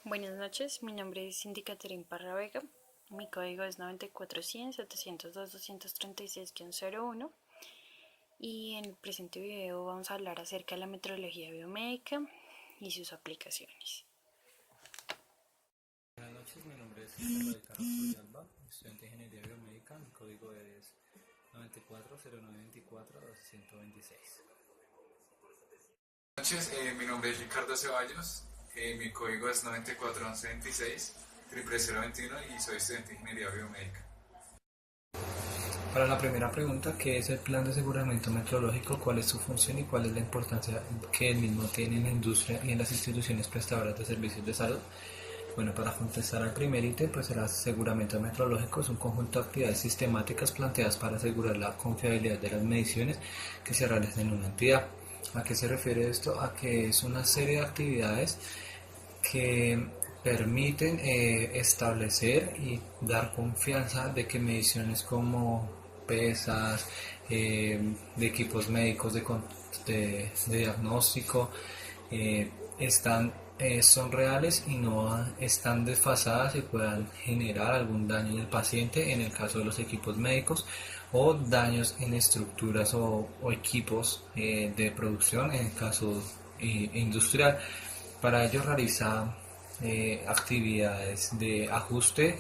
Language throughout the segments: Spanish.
Buenas noches, mi nombre es Cindy Caterín Parra Vega, mi código es 94-100-702-236-01 y en el presente video vamos a hablar acerca de la metrología biomédica y sus aplicaciones. Buenas noches, mi nombre es César David Carrasco Villalba, estudiante de Ingeniería Biomédica, mi código es 94-0924-126. Buenas noches, mi nombre es Ricardo Ceballos, mi código es 941126 00021 y soy estudiante de Ingeniería Biomédica. Para la primera pregunta, ¿qué es el plan de aseguramiento metrológico? ¿Cuál es su función y cuál es la importancia que el mismo tiene en la industria y en las instituciones prestadoras de servicios de salud? Bueno, para contestar al primer ítem, pues el aseguramiento metrológico es un conjunto de actividades sistemáticas planteadas para asegurar la confiabilidad de las mediciones que se realizan en una entidad. ¿A qué se refiere esto? A que es una serie de actividades que permiten establecer y dar confianza de que mediciones como pesas, de equipos médicos de diagnóstico, están, son reales y no están desfasadas y puedan generar algún daño en el paciente en el caso de los equipos médicos o daños en estructuras o equipos de producción en el caso industrial. Para ello realiza actividades de ajuste,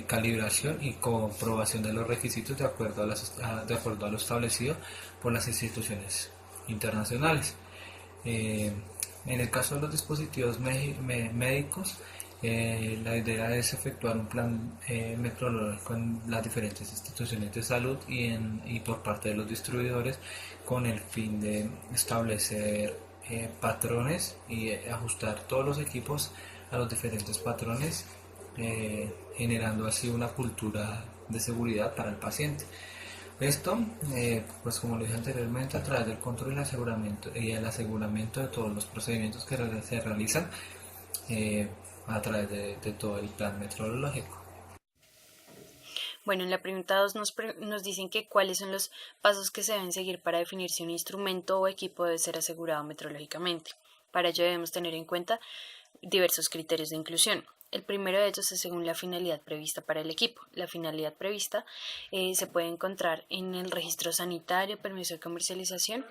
calibración y comprobación de los requisitos de acuerdo a lo establecido por las instituciones internacionales. Eh, en el caso de los dispositivos médicos, la idea es efectuar un plan metrológico en las diferentes instituciones de salud y por parte de los distribuidores con el fin de establecer patrones y ajustar todos los equipos a los diferentes patrones, generando así una cultura de seguridad para el paciente. Esto, pues como lo dije anteriormente, a través del control y el aseguramiento de todos los procedimientos que se realizan eh, a través de todo el plan meteorológico. Bueno, en la pregunta 2 nos dicen que cuáles son los pasos que se deben seguir para definir si un instrumento o equipo debe ser asegurado metrológicamente. Para ello debemos tener en cuenta diversos criterios de inclusión. El primero de ellos es según la finalidad prevista para el equipo. La finalidad prevista se puede encontrar en el registro sanitario, permiso de comercialización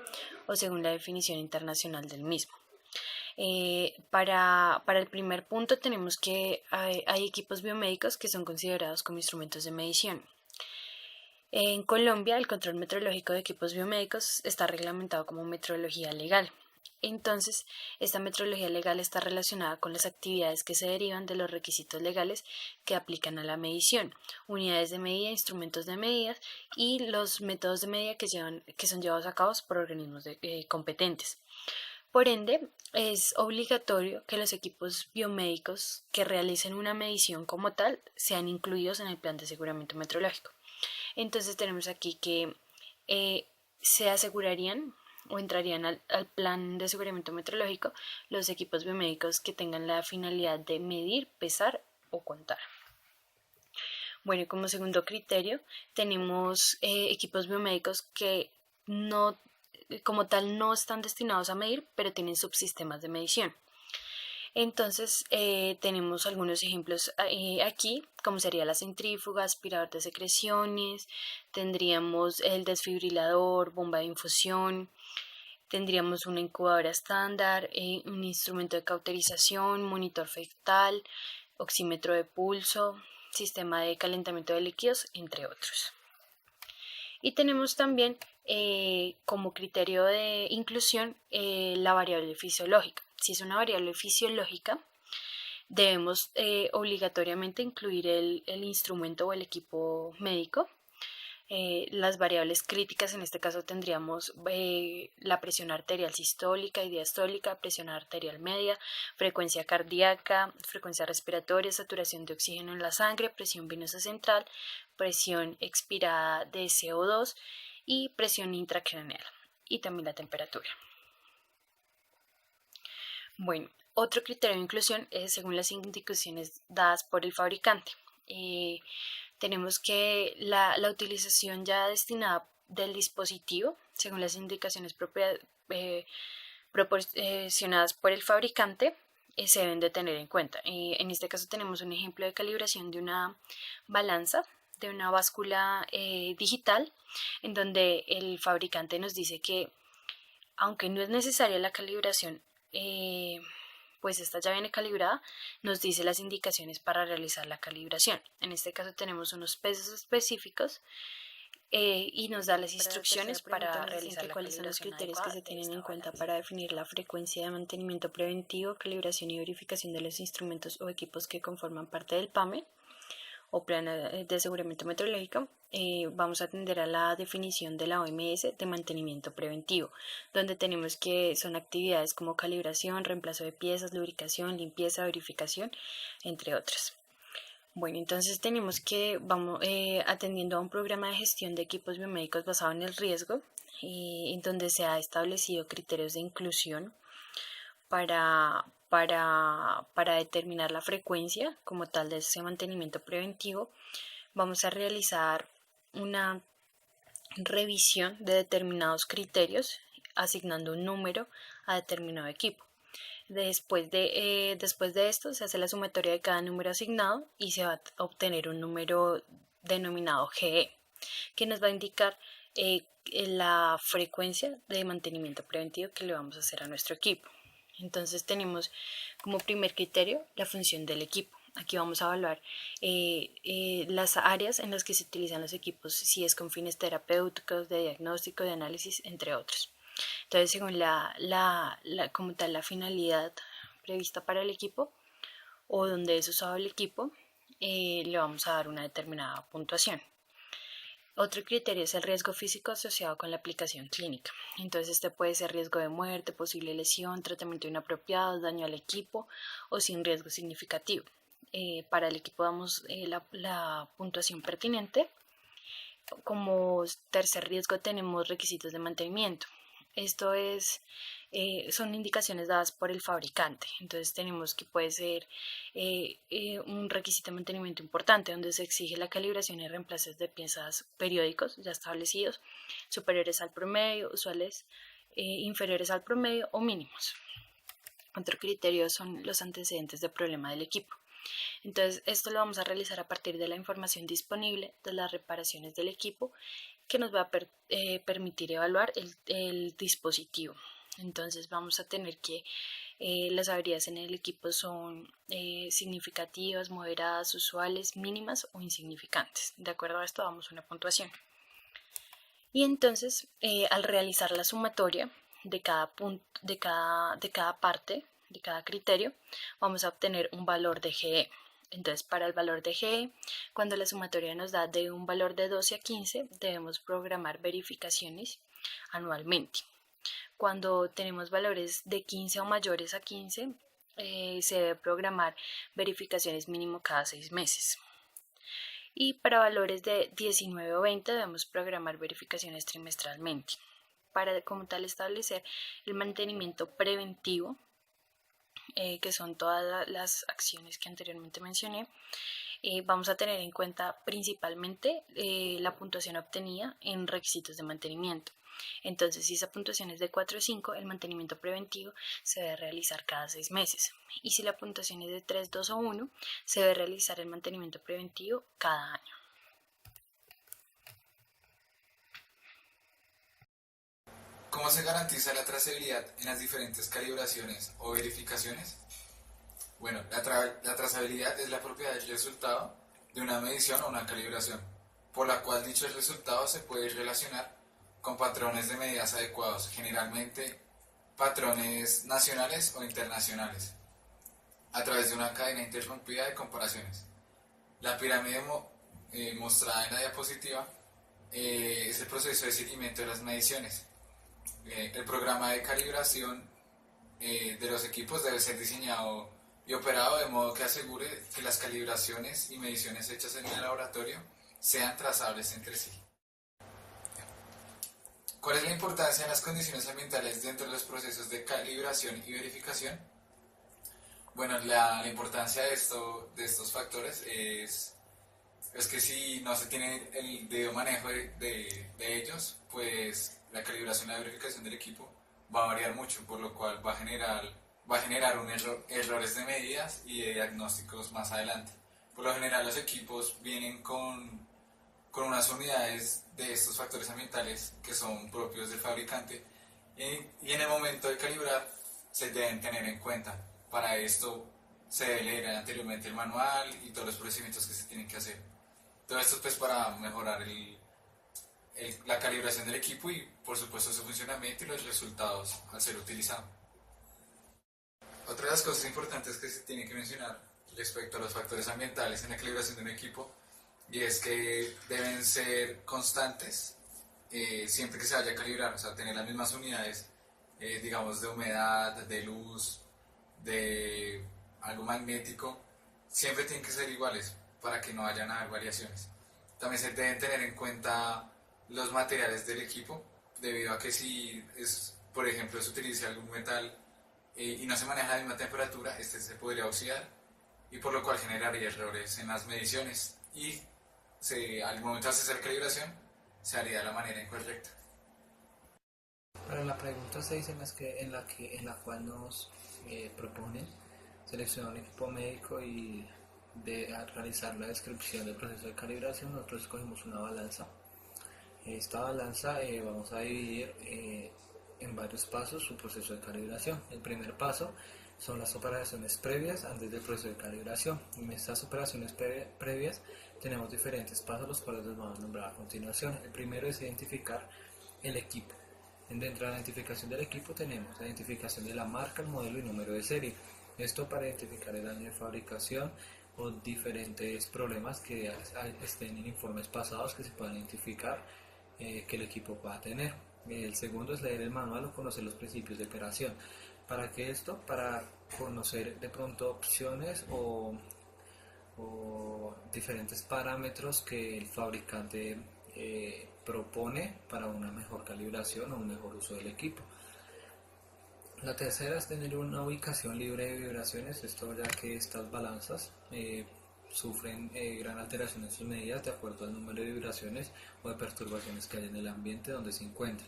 o según la definición internacional del mismo. Para el primer punto tenemos que hay equipos biomédicos que son considerados como instrumentos de medición. En Colombia, el control metrológico de equipos biomédicos está reglamentado como metrología legal. Entonces, esta metrología legal está relacionada con las actividades que se derivan de los requisitos legales que aplican a la medición, unidades de medida, instrumentos de medida y los métodos de medida que son llevados a cabo por organismos competentes. Por ende, es obligatorio que los equipos biomédicos que realicen una medición como tal sean incluidos en el plan de aseguramiento metrológico. Entonces tenemos aquí que se asegurarían o entrarían al plan de aseguramiento metrológico los equipos biomédicos que tengan la finalidad de medir, pesar o contar. Bueno, y como segundo criterio tenemos equipos biomédicos que no, como tal, no están destinados a medir, pero tienen subsistemas de medición. Entonces tenemos algunos ejemplos aquí, como sería la centrífuga, aspirador de secreciones, tendríamos el desfibrilador, bomba de infusión, tendríamos una incubadora estándar, un instrumento de cauterización, monitor fetal, oxímetro de pulso, sistema de calentamiento de líquidos, entre otros. Y tenemos también como criterio de inclusión la variable fisiológica. Si es una variable fisiológica, debemos obligatoriamente incluir el instrumento o el equipo médico. Las variables críticas, en este caso tendríamos la presión arterial sistólica y diastólica, presión arterial media, frecuencia cardíaca, frecuencia respiratoria, saturación de oxígeno en la sangre, presión venosa central, presión expirada de CO2 y presión intracraneal y también la temperatura. Bueno, otro criterio de inclusión es según las indicaciones dadas por el fabricante. Tenemos que la utilización ya destinada del dispositivo, según las indicaciones proporcionadas por el fabricante, se deben de tener en cuenta. En este caso tenemos un ejemplo de calibración de una balanza, de una báscula digital, en donde el fabricante nos dice que aunque no es necesaria la calibración, pues esta ya viene calibrada, nos dice las indicaciones para realizar la calibración. En este caso tenemos unos pesos específicos y nos da las instrucciones para realizar la cuáles son los criterios que se tienen en cuenta balanza. para definir la frecuencia de mantenimiento preventivo, calibración y verificación de los instrumentos o equipos que conforman parte del PAME o Plan de Aseguramiento Meteorológico. Vamos a atender a la definición de la OMS de mantenimiento preventivo, donde tenemos que son actividades como calibración, reemplazo de piezas, lubricación, limpieza, verificación, entre otras. Bueno, entonces tenemos que vamos atendiendo a un programa de gestión de equipos biomédicos basado en el riesgo, en donde se ha establecido criterios de inclusión para determinar la frecuencia como tal de ese mantenimiento preventivo. Vamos a realizar una revisión de determinados criterios, asignando un número a determinado equipo. Después de esto se hace la sumatoria de cada número asignado y se va a obtener un número denominado GE, que nos va a indicar la frecuencia de mantenimiento preventivo que le vamos a hacer a nuestro equipo. Entonces tenemos como primer criterio la función del equipo. Aquí vamos a evaluar las áreas en las que se utilizan los equipos, si es con fines terapéuticos, de diagnóstico, de análisis, entre otros. Entonces, según como tal la finalidad prevista para el equipo o donde es usado el equipo, le vamos a dar una determinada puntuación. Otro criterio es el riesgo físico asociado con la aplicación clínica. Entonces, este puede ser riesgo de muerte, posible lesión, tratamiento inapropiado, daño al equipo o sin riesgo significativo. Para el equipo damos la puntuación pertinente. Como tercer riesgo tenemos requisitos de mantenimiento. Esto son indicaciones dadas por el fabricante. Entonces tenemos que puede ser un requisito de mantenimiento importante, donde se exige la calibración y reemplazos de piezas periódicos ya establecidos, superiores al promedio, usuales inferiores al promedio o mínimos. Otro criterio son los antecedentes de problema del equipo. Entonces esto lo vamos a realizar a partir de la información disponible de las reparaciones del equipo, que nos va a permitir evaluar el dispositivo. Entonces vamos a tener que las averías en el equipo son significativas, moderadas, usuales, mínimas o insignificantes. De acuerdo a esto damos una puntuación. Y entonces al realizar la sumatoria de cada parte, de cada criterio, vamos a obtener un valor de GE. Entonces, para el valor de GE, cuando la sumatoria nos da de un valor de 12 a 15, debemos programar verificaciones anualmente. Cuando tenemos valores de 15 o mayores a 15, se debe programar verificaciones mínimo cada 6 meses. Y para valores de 19 o 20 debemos programar verificaciones trimestralmente. Para como tal establecer el mantenimiento preventivo, que son todas las acciones que anteriormente mencioné, vamos a tener en cuenta principalmente la puntuación obtenida en requisitos de mantenimiento. Entonces, si esa puntuación es de 4 o 5, el mantenimiento preventivo se debe realizar cada 6 meses. Y si la puntuación es de 3, 2 o 1, se debe realizar el mantenimiento preventivo cada año. ¿Cómo se garantiza la trazabilidad en las diferentes calibraciones o verificaciones? Bueno, la trazabilidad es la propiedad del resultado de una medición o una calibración, por la cual dicho resultado se puede relacionar con patrones de medidas adecuados, generalmente patrones nacionales o internacionales, a través de una cadena interrumpida de comparaciones. La pirámide mostrada en la diapositiva es el proceso de seguimiento de las mediciones. El programa de calibración de los equipos debe ser diseñado y operado de modo que asegure que las calibraciones y mediciones hechas en el laboratorio sean trazables entre sí. ¿Cuál es la importancia de las condiciones ambientales dentro de los procesos de calibración y verificación? Bueno, la importancia de estos factores es que si no se tiene el debido manejo de ellos, pues la calibración y la verificación del equipo va a variar mucho, por lo cual va va a generar errores de medidas y de diagnósticos más adelante. Por lo general los equipos vienen con unas unidades de estos factores ambientales que son propios del fabricante y en el momento de calibrar se deben tener en cuenta. Para esto se debe leer anteriormente el manual y todos los procedimientos que se tienen que hacer. Todo esto pues para mejorar la calibración del equipo y por supuesto su funcionamiento y los resultados al ser utilizado. Otra de las cosas importantes que se tiene que mencionar respecto a los factores ambientales en la calibración de un equipo y es que deben ser constantes siempre que se vaya a calibrar, o sea, tener las mismas unidades, digamos, de humedad, de luz, de algo magnético, siempre tienen que ser iguales para que no vayan a haber variaciones. También se deben tener en cuenta los materiales del equipo, debido a que si, por ejemplo, se utiliza algún metal y no se maneja a la misma temperatura, este se podría oxidar y por lo cual generaría errores en las mediciones y al momento de hacer calibración se haría de la manera incorrecta. Para la pregunta 6 en la cual nos proponen seleccionar un equipo médico y realizar la descripción del proceso de calibración, nosotros escogimos una balanza. Esta balanza vamos a dividir en varios pasos su proceso de calibración. El primer paso son las operaciones previas antes del proceso de calibración. En estas operaciones previas tenemos diferentes pasos, los cuales les vamos a nombrar a continuación. El primero es identificar el equipo. Dentro de la identificación del equipo tenemos la identificación de la marca, el modelo y número de serie. Esto para identificar el año de fabricación o diferentes problemas que estén en informes pasados que se puedan identificar que el equipo pueda tener. El segundo es leer el manual o conocer los principios de operación. ¿Para qué esto? Para conocer de pronto opciones o diferentes parámetros que el fabricante propone para una mejor calibración o un mejor uso del equipo. La tercera es tener una ubicación libre de vibraciones, esto ya que estas balanzas sufren gran alteración en sus medidas de acuerdo al número de vibraciones o de perturbaciones que hay en el ambiente donde se encuentra.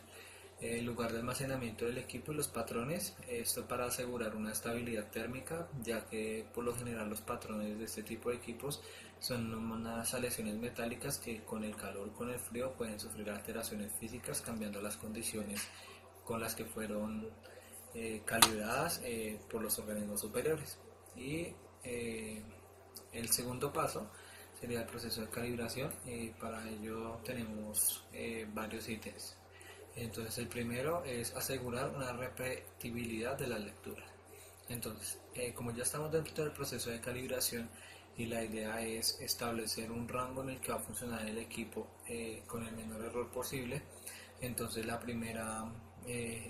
El lugar de almacenamiento del equipo y los patrones, esto para asegurar una estabilidad térmica, ya que por lo general los patrones de este tipo de equipos son unas aleaciones metálicas que con el calor o con el frío pueden sufrir alteraciones físicas cambiando las condiciones con las que fueron calibradas por los organismos superiores. Y el segundo paso sería el proceso de calibración. Para ello tenemos varios ítems. Entonces el primero es asegurar una repetibilidad de las lecturas. Entonces, como ya estamos dentro del proceso de calibración y la idea es establecer un rango en el que va a funcionar el equipo con el menor error posible, entonces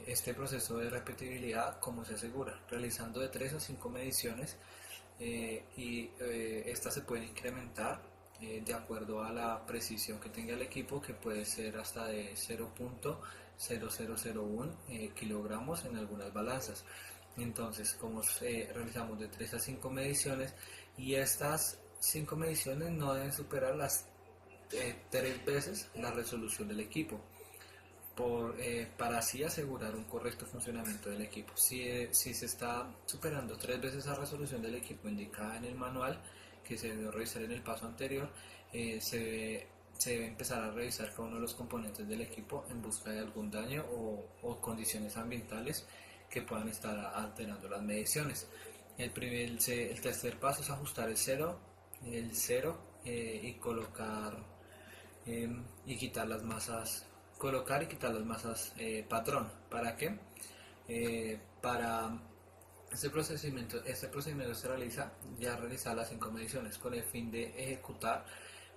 este proceso de repetibilidad, ¿cómo se asegura? Realizando de 3 a 5 mediciones y estas se pueden incrementar de acuerdo a la precisión que tenga el equipo, que puede ser hasta de 0.0001 kilogramos en algunas balanzas. Entonces, como realizamos de 3 a 5 mediciones y estas 5 mediciones no deben superar las 3 veces la resolución del equipo. Para así asegurar un correcto funcionamiento del equipo. Si se está superando 3 veces la resolución del equipo indicada en el manual, que se debe revisar en el paso anterior, se debe empezar a revisar cada uno de los componentes del equipo en busca de algún daño o condiciones ambientales que puedan estar alterando las mediciones. El tercer paso es ajustar el cero y colocar y quitar las masas. Colocar y quitar las masas patrón. ¿Para qué? Para este procedimiento se realiza ya realizar las 5 mediciones con el fin de ejecutar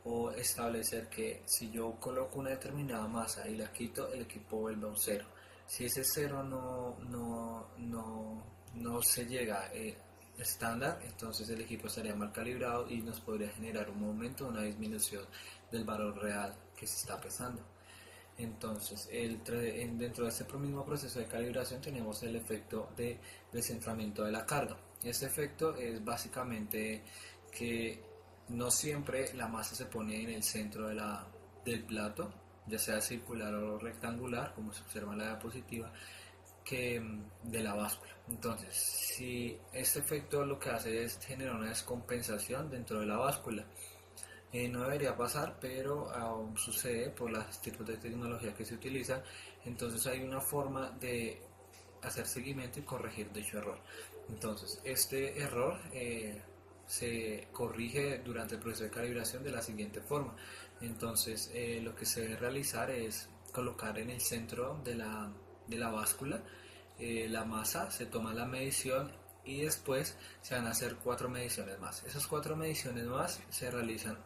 o establecer que si yo coloco una determinada masa y la quito, el equipo vuelve a un 0. Si ese 0 no se llega estándar, entonces el equipo estaría mal calibrado y nos podría generar un aumento o una disminución del valor real que se está pesando. Entonces, dentro de este mismo proceso de calibración tenemos el efecto de descentramiento de la carga. Este efecto es básicamente que no siempre la masa se pone en el centro del plato, ya sea circular o rectangular, como se observa en la diapositiva, de la báscula. Entonces, si este efecto lo que hace es generar una descompensación dentro de la báscula, no debería pasar, pero aún sucede por los tipos de tecnología que se utilizan. Entonces hay una forma de hacer seguimiento y corregir dicho error. Entonces este error se corrige durante el proceso de calibración de la siguiente forma. Entonces lo que se debe realizar es colocar en el centro de la báscula la masa, se toma la medición y después se van a hacer 4 mediciones más. Esas 4 mediciones más se realizan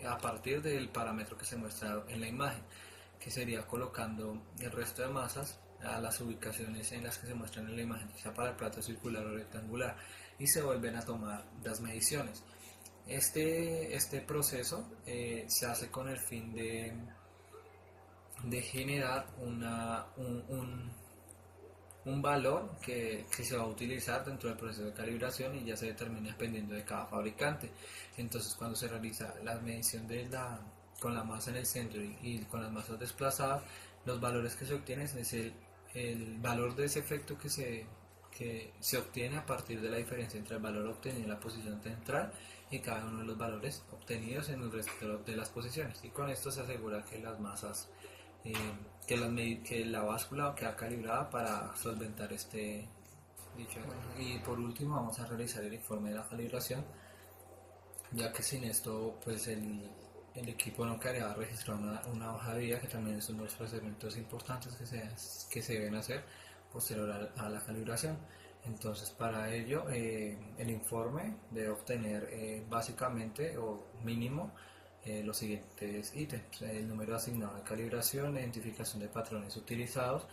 a partir del parámetro que se muestra en la imagen, que sería colocando el resto de masas a las ubicaciones en las que se muestran en la imagen, sea para el plato circular o rectangular, y se vuelven a tomar las mediciones. Este proceso se hace con el fin de generar un valor que se va a utilizar dentro del proceso de calibración y ya se determina dependiendo de cada fabricante. Entonces, cuando se realiza la medición con la masa en el centro y con las masas desplazadas, los valores que se obtienen es el valor de ese efecto que se obtiene a partir de la diferencia entre el valor obtenido en la posición central y cada uno de los valores obtenidos en el resto de las posiciones. Y con esto se asegura que las masas que la báscula queda calibrada para solventar dicho error. Y por último vamos a realizar el informe de la calibración, ya que sin esto pues el equipo no quedaría registrar una hoja de vida, que también es uno de los procedimientos importantes que se deben hacer posterior a la calibración. Entonces para ello el informe debe obtener básicamente o mínimo los siguientes ítems: el número asignado de calibración, la identificación de patrones utilizados,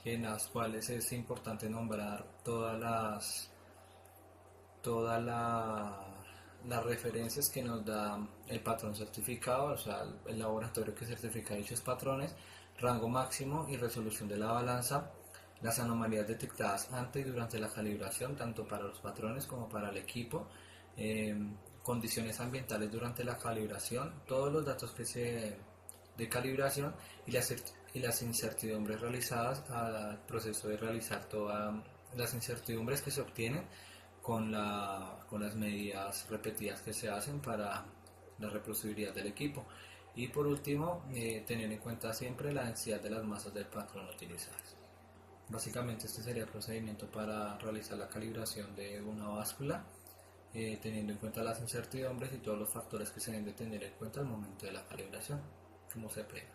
en las cuales es importante nombrar todas las referencias que nos da el patrón certificado, o sea, el laboratorio que certifica dichos patrones, rango máximo y resolución de la balanza, las anomalías detectadas antes y durante la calibración, tanto para los patrones como para el equipo, condiciones ambientales durante la calibración, todos los datos de calibración y las incertidumbres realizadas al proceso de realizar todas las incertidumbres que se obtienen con las medidas repetidas que se hacen para la reproducibilidad del equipo. Y por último, tener en cuenta siempre la densidad de las masas del patrón utilizadas. Básicamente este sería el procedimiento para realizar la calibración de una báscula, teniendo en cuenta las incertidumbres y todos los factores que se deben de tener en cuenta al momento de la calibración, como se plega.